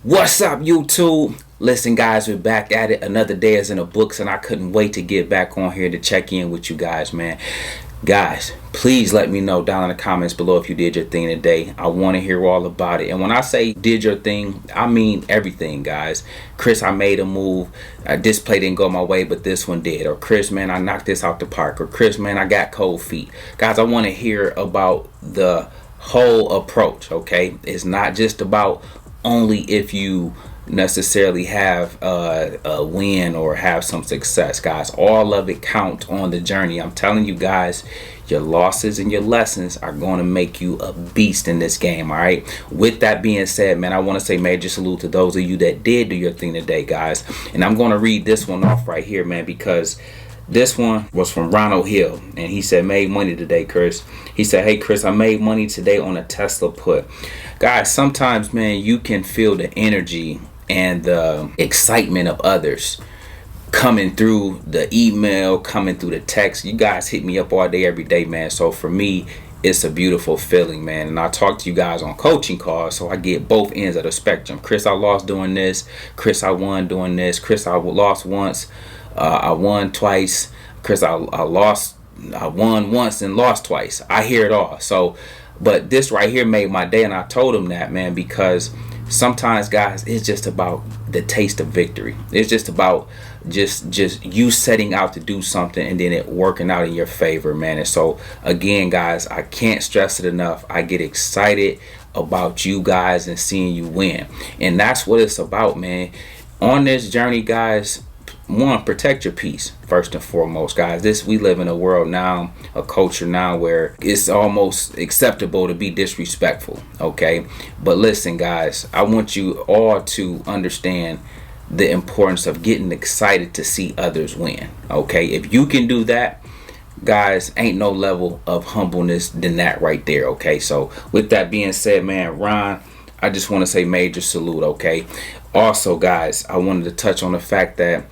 What's up, YouTube? Listen, guys, we're back at it. Another day is in the books, and I couldn't wait to get back on here to check in with you guys, man. Guys, please let me know down in the comments below if you did your thing today. I want to hear all about it. And when I say did your thing, I mean everything, guys. Chris, I made a move. This play didn't go my way, but this one did. Or Chris, man, I knocked this out the park. Or Chris, man, I got cold feet. Guys, I want to hear about the whole approach, okay? It's not just about only if you necessarily have a win or have some success, guys. All of it count on the journey. I'm telling you guys, your losses and your lessons are going to make you a beast in this game. All right, with that being said, man, I want to say major salute to those of you that did do your thing today, guys. And I'm going to read this one off right here, man, because this one was from Ronald Hill, and he said, made money today, Chris. He said, hey, Chris, I made money today on a Tesla put. Guys, sometimes, man, you can feel the energy and the excitement of others coming through the email, coming through the text. You guys hit me up all day, every day, man. So for me, it's a beautiful feeling, man. And I talk to you guys on coaching calls, so I get both ends of the spectrum. Chris, I lost doing this. Chris, I won doing this. Chris, I lost once. I won twice. Chris, I won once and lost twice. I hear it all. So, but this right here made my day, and I told him that, man, because sometimes, guys, it's just about the taste of victory. It's just about just you setting out to do something and then it working out in your favor, man. And so again, guys, I can't stress it enough. I get excited about you guys and seeing you win, and that's what it's about, man. On this journey, guys, one, protect your peace first and foremost, guys. We live in a world now, a culture now, where it's almost acceptable to be disrespectful, okay? But listen, guys, I want you all to understand the importance of getting excited to see others win, okay? If you can do that, guys, ain't no level of humbleness than that right there, okay? So with that being said, man, Ron, I just want to say major salute, okay? Also, guys, I wanted to touch on the fact that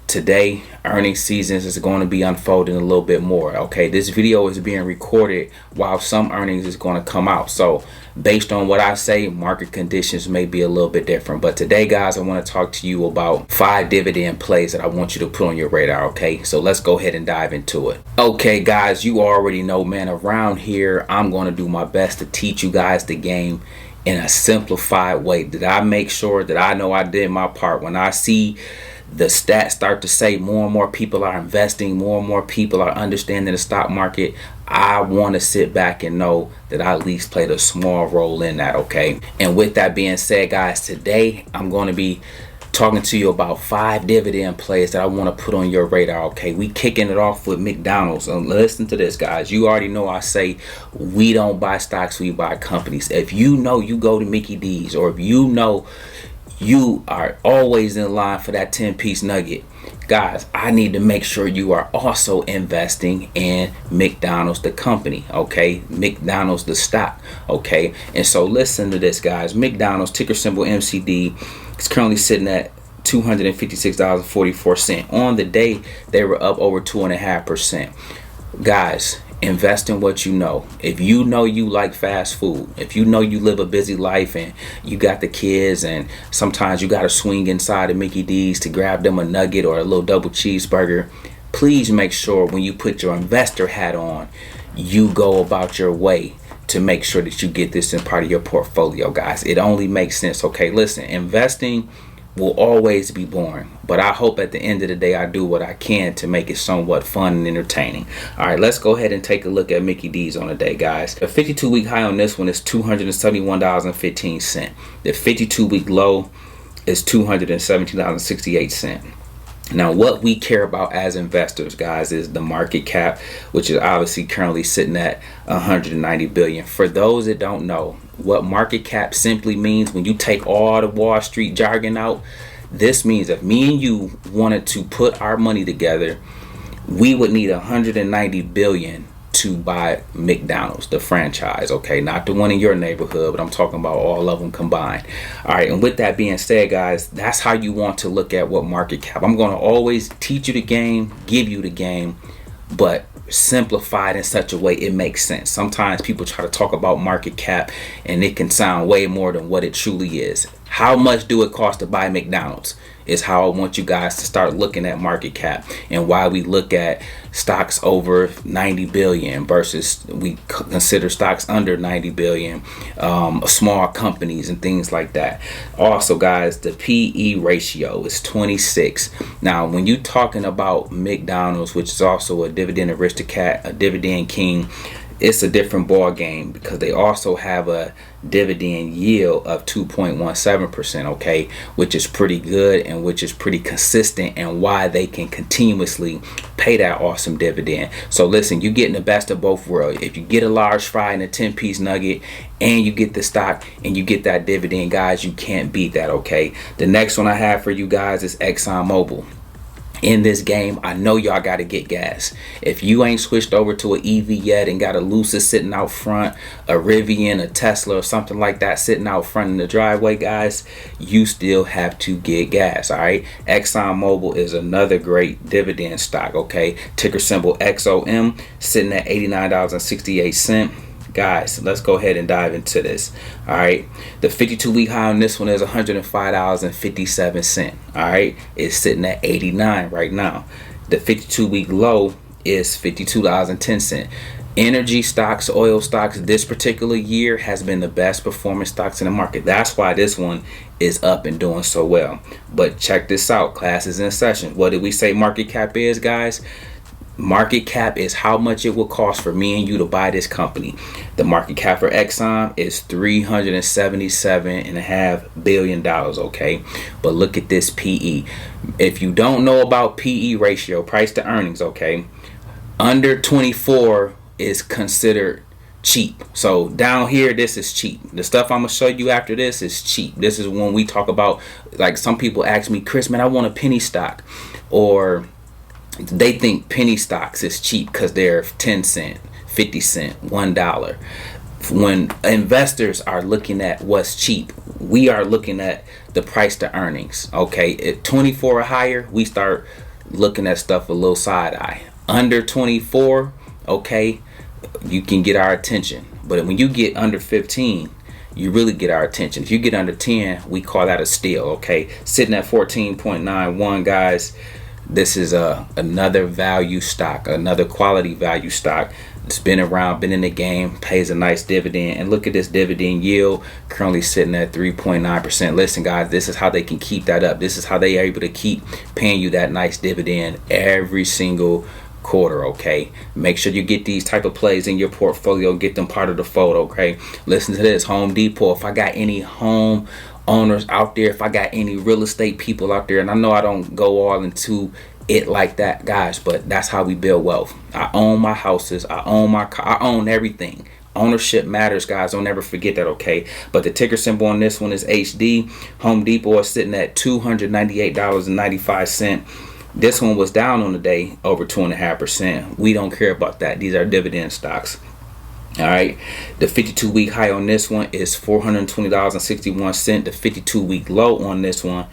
today earnings seasons is going to be unfolding a little bit more, okay? This video is being recorded while some earnings is going to come out, so based on what I say, market conditions may be a little bit different. But today, guys, I want to talk to you about 5 dividend plays that I want you to put on your radar, okay? So let's go ahead and dive into it. Okay, guys, you already know, man, around here I'm going to do my best to teach you guys the game in a simplified way. Did I make sure that I know I did my part? When I see the stats start to say more and more people are investing, more and more people are understanding the stock market, I want to sit back and know that I at least played a small role in that, okay? And with that being said, guys, today I'm going to be talking to you about 5 dividend plays that I want to put on your radar, okay? We kicking it off with McDonald's. And listen to this, guys. You already know I say we don't buy stocks, we buy companies. If you know you go to Mickey D's, or if you know you are always in line for that 10-piece nugget, guys, I need to make sure you are also investing in McDonald's the company, okay? McDonald's the stock, okay? And so listen to this, guys. McDonald's, ticker symbol MCD, is currently sitting at $256.44. On the day, they were up over 2.5%. Guys, invest in what you know. If you know you like fast food, if you know you live a busy life and you got the kids and sometimes you got to swing inside of Mickey D's to grab them a nugget or a little double cheeseburger, please make sure when you put your investor hat on, you go about your way to make sure that you get this in part of your portfolio, guys. It only makes sense, okay? Listen, investing will always be boring, but I hope at the end of the day I do what I can to make it somewhat fun and entertaining. All right, let's go ahead and take a look at Mickey D's on the day, guys. The 52-week high on this one is $271.15. The 52-week low is $217.68. Now, what we care about as investors, guys, is the market cap, which is obviously currently sitting at 190 billion. For those that don't know what market cap simply means, when you take all the Wall Street jargon out, this means if me and you wanted to put our money together, we would need 190 billion to buy McDonald's, the franchise, okay? Not the one in your neighborhood, but I'm talking about all of them combined. All right, and with that being said, guys, that's how you want to look at what market cap. I'm going to always teach you the game, give you the game, but simplified in such a way it makes sense. Sometimes people try to talk about market cap and it can sound way more than what it truly is. How much do it cost to buy McDonald's? Is how I want you guys to start looking at market cap, and why we look at stocks over 90 billion versus we consider stocks under 90 billion, small companies and things like that. Also, guys, the PE ratio is 26. Now, when you're talking about McDonald's, which is also a dividend aristocrat, a dividend king, it's a different ball game because they also have a dividend yield of 2.17%, okay, which is pretty good and which is pretty consistent, and why they can continuously pay that awesome dividend. So listen, you're getting the best of both worlds. If you get a large fry and a 10-piece nugget, and you get the stock and you get that dividend, guys, you can't beat that, okay? The next one I have for you guys is Exxon Mobil. In this game, I know y'all got to get gas. If you ain't switched over to an EV yet and got a Lucid sitting out front, a Rivian, a Tesla, or something like that sitting out front in the driveway, guys, you still have to get gas, all right? Exxon Mobil is another great dividend stock, okay? Ticker symbol XOM, sitting at $89.68. Guys, let's go ahead and dive into this. All right, the 52-week high on this one is $105.57. All right, it's sitting at 89 right now. The 52-week low is $52.10. Energy stocks, oil stocks, this particular year has been the best performing stocks in the market. That's why this one is up and doing so well. But check this out, class is in session. What did we say market cap is, guys? Market cap is how much it will cost for me and you to buy this company. The market cap for Exxon is $377.5 billion, okay? But look at this PE. If you don't know about PE ratio, price to earnings, okay, under 24 is considered cheap. So down here, this is cheap. The stuff I'm gonna show you after this is cheap. This is when we talk about, like, some people ask me, Chris, man, I want a penny stock, or they think penny stocks is cheap because they're 10 cent, 50 cent, $1. When investors are looking at what's cheap, we are looking at the price to earnings. Okay, at 24 or higher, we start looking at stuff a little side eye. Under 24, okay, you can get our attention. But when you get under 15, you really get our attention. If you get under 10, we call that a steal. Okay, sitting at 14.91, guys. This is another value stock, another quality value stock. It's been around, been in the game, pays a nice dividend. And look at this dividend yield, currently sitting at 3.9%. Listen, guys, this is how they can keep that up. This is how they are able to keep paying you that nice dividend every single quarter, okay? Make sure you get these type of plays in your portfolio, get them part of the fold, okay? Listen to this, Home Depot. If I got any home owners out there, if I got any real estate people out there, and I know I don't go all into it like that, guys, but that's how we build wealth. I own my houses, I own my car, I own everything. Ownership matters, guys. Don't ever forget that, okay? But the ticker symbol on this one is HD. Home Depot is sitting at $298.95. This one was down on the day over 2.5%. We don't care about that. These are dividend stocks. All right, the 52-week high on this one is $420.61. The 52-week low on this one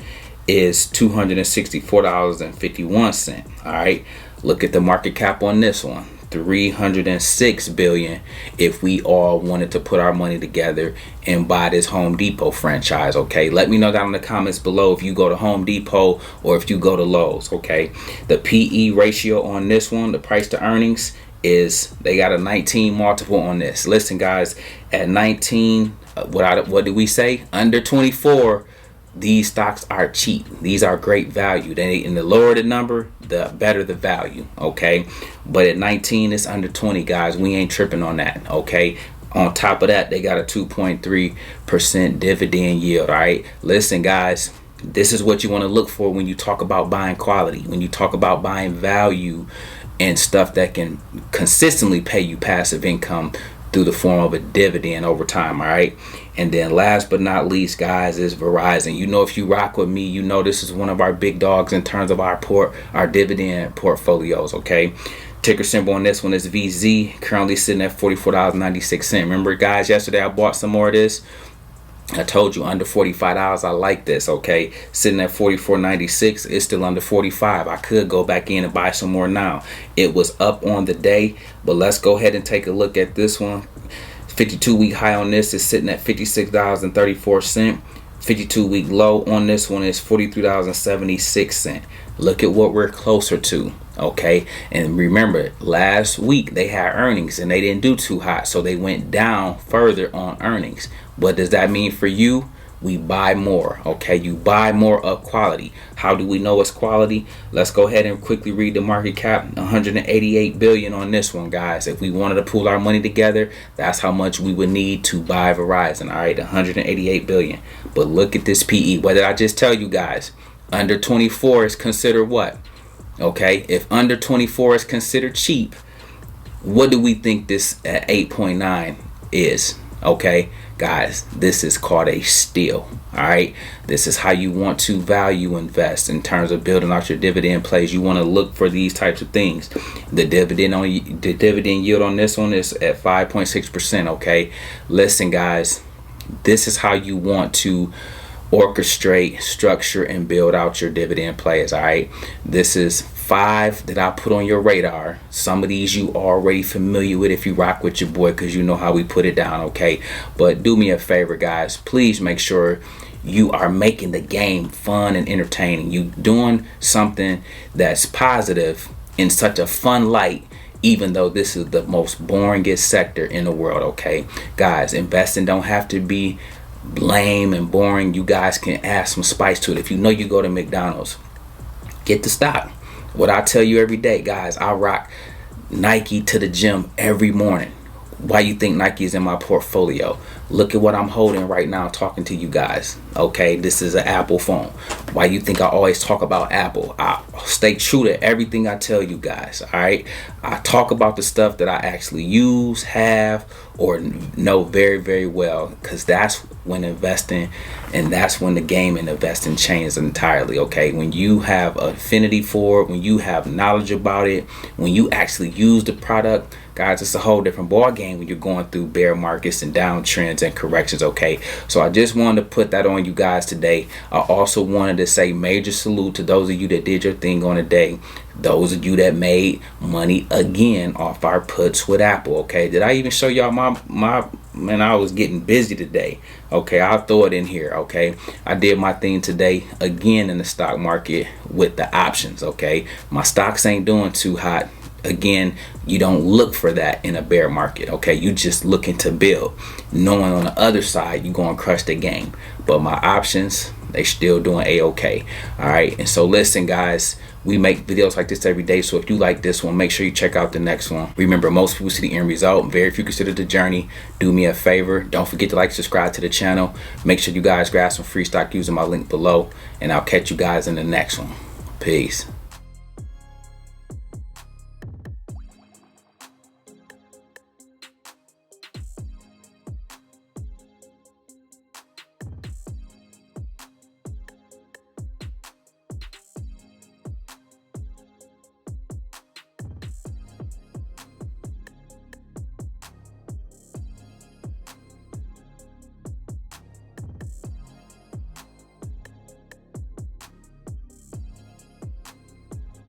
is $264.51. All right, look at the market cap on this one, $306 billion. If we all wanted to put our money together and buy this Home Depot franchise, okay? Let me know down in the comments below if you go to Home Depot or if you go to Lowe's, okay? The PE ratio on this one, the price to earnings, is they got a 19 multiple on this. Listen, guys, at 19, what do we say? Under 24, these stocks are cheap. These are great value. And the lower the number, the better the value, okay? But at 19, it's under 20, guys. We ain't tripping on that, okay? On top of that, they got a 2.3% dividend yield, all right? Listen, guys, this is what you want to look for when you talk about buying quality, when you talk about buying value and stuff that can consistently pay you passive income through the form of a dividend over time, all right? And then last but not least, guys, is Verizon. You know, if you rock with me, you know this is one of our big dogs in terms of our dividend portfolios, okay? Ticker symbol on this one is VZ, currently sitting at $44.96. Remember, guys, yesterday I bought some more of this. I told you under $45 I like this, okay? Sitting at $44.96, it's still under $45. I could go back in and buy some more now. It was up on the day, but let's go ahead and take a look at this one. 52-week high on this is sitting at $56.34. 52-week low on this one is $43.76. Look at what we're closer to. Okay, and remember, last week they had earnings and they didn't do too hot, so they went down further on earnings. What does that mean for you? We buy more. Okay, you buy more of quality. How do we know it's quality? Let's go ahead and quickly read the market cap. 188 billion on this one, guys. If we wanted to pool our money together, that's how much we would need to buy Verizon. All right, 188 billion. But look at this PE. What did I just tell you guys? Under 24 is considered what? Okay, if under 24 is considered cheap, what do we think this at 8.9 is? Okay, guys, this is called a steal. All right, this is how you want to value invest in terms of building out your dividend plays. You want to look for these types of things. The dividend yield on this one is at 5.6%. Okay, listen, guys, this is how you want to orchestrate, structure, and build out your dividend plays. All right, this is 5 that I put on your radar. Some of these you already familiar with if you rock with your boy, because you know how we put it down. Okay, but do me a favor, guys, please make sure you are making the game fun and entertaining. You doing something that's positive in such a fun light, even though this is the most boringest sector in the world. Okay, guys, investing don't have to be lame and boring. You guys can add some spice to it. If you know you go to McDonald's, get the stock. What I tell you every day, guys, I rock Nike to the gym every morning. Why you think Nike is in my portfolio? Look at what I'm holding right now talking to you guys. Okay, this is an Apple phone. Why you think I always talk about Apple? I stay true to everything I tell you guys. All right, I talk about the stuff that I actually use, have, or know very, very well, because that's when investing, and that's when the game in investing changes entirely. Okay, when you have affinity for it, when you have knowledge about it, when you actually use the product, guys, it's a whole different ball game when you're going through bear markets and downtrends and corrections. Okay, so I just wanted to put that on you guys today. I also wanted to say major salute to those of you that did your thing on the day. Those of you that made money again off our puts with Apple. Okay, did I even show y'all my man? I was getting busy today. Okay, I'll throw it in here. Okay, I did my thing today again in the stock market with the options. Okay, my stocks ain't doing too hot. Again, you don't look for that in a bear market. Okay, you just looking to build, knowing on the other side you're going to crush the game. But my options, they still doing a-okay. All right, and so listen, guys, we make videos like this every day, so if you like this one, make sure you check out the next one. Remember, most people see the end result, very few consider the journey. Do me a favor, don't forget to like, subscribe to the channel. Make sure you guys grab some free stock using my link below, and I'll catch you guys in the next one. Peace.